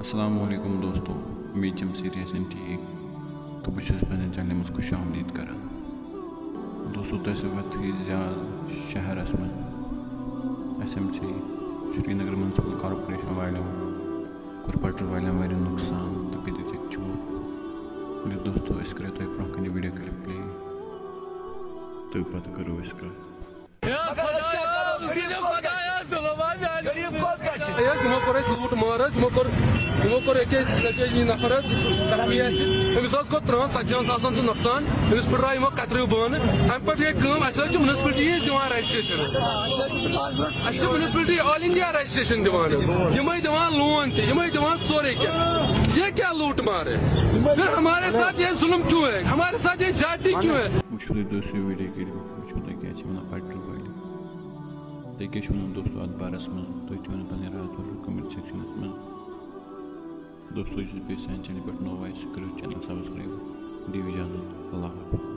السلام علیکم دوستو، امید چھم سٲری آسان ٹھیک تو بہٕ چھُس پنٛنہِ چینلہِ منٛز خوش آمدید کران. دوستو تۄہہِ سۭتۍ وتھٕے زیادٕ شہرس منٛز SMC سرینگر میونسپل کارپوریشن والٮ۪و کوٚر پٹرٕ والٮ۪ن واریاہ نۄقصان تہٕ بیٚیہِ دِتِکھ چوب. دوستو أسۍ کرو تۄہہِ برونٛہہ کَنہِ ویٖڈیو کلِپ پلے تہٕ پتہٕ کرو أسۍ کتھ. یِمو کوٚر اَسہِ لوٗٹ مار حظ یِمو کوٚر أکِس نفر حظ زخمی آسہِ أمِس حظ گوٚو 30-40 ساسن سُہ نۄقصان. أمِس پھٕٹرٲے یِمو کترِو بانہٕ. اَمہِ پتہٕ گٔے کٲم اَسہِ حظ چھِ میونسپلٹی دِوان رجسٹریشن. اَسہِ چھِ میونسپلٹی آل انڈیا رجسٹریشن دِوان حظ. یِمے دِوان لون تہِ یِمے دِوان سورُے کینٛہہ. یہ کیا لوٗٹ مار ہے؟ پھر ہمارے ساتھ یہ ظلم کیوں ہے؟ ہمارے ساتھ یہ زیادتی کیوں ہے؟ وٕچھو تُہۍ دوستو ویٖڈیو کلِپ وٕچھو تُہۍ کیٛاہ چھِ وَنان پٹرٕ وٲلۍ. تُہۍ کیٛاہ چھُو وَنان دوستو اَتھ بارس منٛز؟ تُہۍ تہِ ؤنِو پنٕنۍ راے ضروٗر کمنٹ سیکشنس منٛز. دوستو یُس بیٚیہِ سانہِ چینلہِ پٮ۪ٹھ نوٚو آسہِ سُہ کٔرِو چینل سبسکرایب. دِیِو اِجازت. اللہ حافظ.